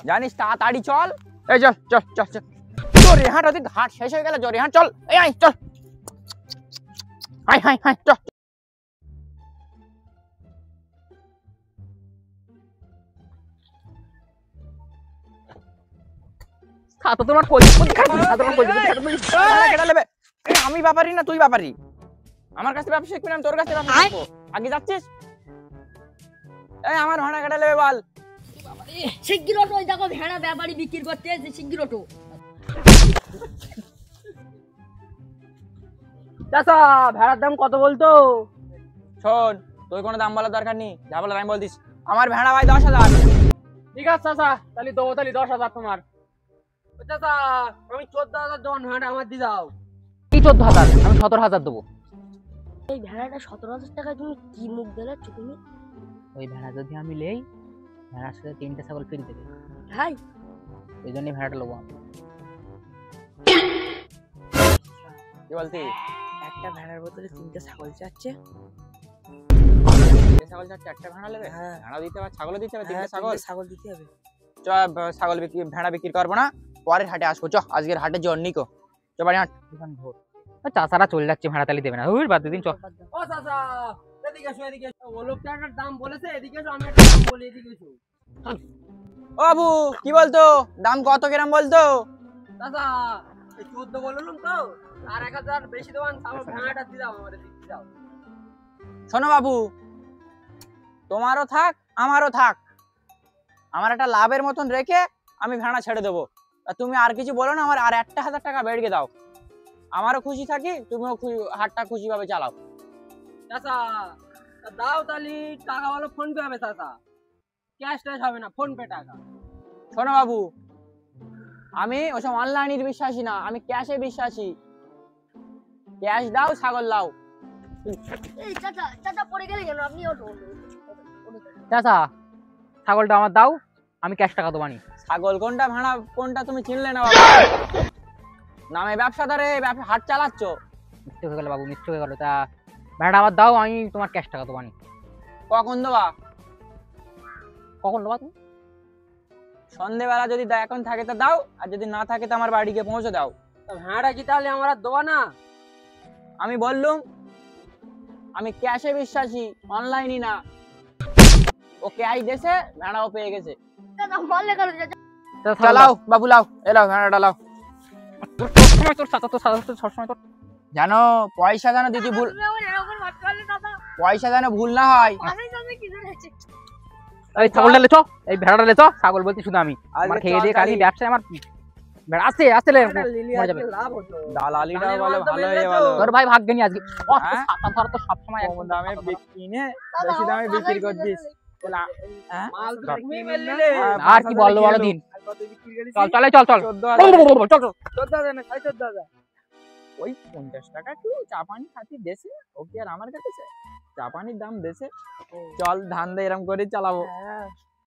জানিস তাড়াতাড়ি চল। এই চল চল চল চল, তোর রেহাট ওদিক হাট শেষ হয়ে গেল, জোর রেহাট চল, এই আয় চল, হাই হাই হাই চল। খাতো তোমার কই কেটে নেবে। আমি ব্যাপারি না তুই ব্যাপারি, আমার কাছে ব্যবসা শিখবি না তোর কাছে ব্যবসা শিখবো, আগে যাচ্ছিস। এই আমার ভাড়া কেটে নেবে বল। শিগগির ওঠো, ওই দেখো ভেড়া ব্যাপারী বিক্রি করতে এসেছে, শিগগির ওঠো। চাচা ভেড়ার দাম কত বলতো? শোন, তুই কোনো দাম বলার দরকার নেই, যা বলার আমি বল দিস। আমার ভেড়া ভাই 10,000। ঠিক আছে চাচা, তাহলে দেবো, তাহলে 10,000 তোমার। চাচা আমি 14,000 দেবো, ভেড়া আমার দিয়ে দাও। এই 14,000, আমি 17,000 দেবো। এই ভেড়াটা 17,000 টাকায় তুমি কি মুখ দিলাচ্ছ তুমি? ওই ভেড়া যদি আমি নেই, ভেড়ার সাথে 3টে ছাগল ফ্রি দেবে, হাই ওই জন্যই ভেড়াটা নেবো আমি। কি বলতি? একটা ভেড়ার বদলে 3টে ছাগল চাচ্ছে। ছাগল চাচ্ছে, একটা ভেড়া নেবে? হ্যাঁ। ভেড়া দিতে হবে, ছাগলও দিতে হবে, 3টে ছাগল ছাগল। ছাগল দিতে হবে। চ ছাগল বিক্রি, ভেড়া বিক্রি করবো না, পরের হাটে আসবো। চ আজকের হাটে জন নিকো, চ বাড়ি হাট। ভোর চাচারা চলে যাচ্ছে, ভেড়া তালি দেবে না, ওই বাদ দিন। চ ও চাচা এদিকে এসো, এদিকে এসো। ও লোকটা একটা দাম বলেছে, এদিকে এসো, আমি একটা দাম বলি, এদিকে এসো। ও বাবু কি বলতো, দাম কত গ্রাম বলতো? চাচা এই 14 বললাম তো, আর 1,000 বেশি দেওয়ান, আমার ভেড়াটা দিয়ে দাও, আমারে দিয়ে দাও। শোনো বাবু, তোমারও থাক আমারও থাক, আমার একটা লাভের মতন রেখে আমি ভেড়া ছেড়ে দেবো। তুমি আর কিছু বলো না, আমার আর 1,000 টাকা বেড়ে দাও, আমারও খুশি থাকি, তুমিও হাটটা খুশি ভাবে চালাও। চাচা দাও, তাহলে টাকা হলো ফোন পে হবে চাচা, ক্যাশ ট্যাশ হবে না, ফোন পে টাকা। শোনো বাবু, আমি ওসব অনলাইনের বিশ্বাসী না, আমি ক্যাশে বিশ্বাসী। ক্যাশ দাও, ছাগল দাও। এই চাচা চাচা পড়ে গেলে কেন? আপনি ওঠো। চাচা ছাগলটা আমার দাও, আমি ক্যাশ টাকা দেবো। ছাগল কোনটা ভেড়া কোনটা তুমি চিনলে না বাবু, নামে ব্যবসাদারে ব্যবসা হাট চালাচ্ছ। মিথ্যে হয়ে গেল বাবু, মিথ্যে হয়ে গেল। তা ভেড়া আমার দাও, আমি তোমার ক্যাশ টাকা দেবো। কখন দেবা? কখন দেবা তুমি? সন্ধ্যেবেলা যদি এখন থাকে তা দাও, আর যদি না থাকে তো আমার বাড়ি গিয়ে পৌঁছে দাও। ভেড়া কি তাহলে আমার আর দেওয়া না? আমি বললুম আমি ক্যাশে বিশ্বাসী, অনলাইনই না। ও ক্যাশ দেছে, ভেড়াও পেয়ে গেছে। চাচা বললে কেন চাচা? চালাও বাবু, লাও এলাও ভেড়াটা লাও। জানো পয়সা যেন দিদি ভুল, তুমি আমার এরকম মারতে পারলে চাচা? পয়সা যেন ভুল না হয়। আমি চাচা কি জানাচ্ছি? এই ছাগলটা লেছো, এই ভেড়াটা লেছো। ছাগল বলছি শুধু আমি, আমার খেয়ে দিয়ে কাজী ব্যবসায় আমার ভেড়া আছে আসলে মরে যাবে। লাভ হতো, দালালিটা দানের বলে মাল তো ভালো বেরলে ভালো। তো। তোর ভাই ভাগ্যনি আজকে হ্যাঁ? ছাতা ধর তো সব সময় কম দামে কিনে বেশি দামে বিক্রি করছিস। হ্যাঁ? মাল তো তুমি বেরলে। আর কি বলবো বলো দিন। আর কত বিক্রি করেছিস? চল চলে চল চল 14,000 চল চল। 14,000 না 14,000। ওই 50 টাকা একটু চা পানি খাতি দেশে, ও কি আর আমার কাছে চা পানির দাম দেশে। চল ধান দিয়ে এরকম করে চালাবো।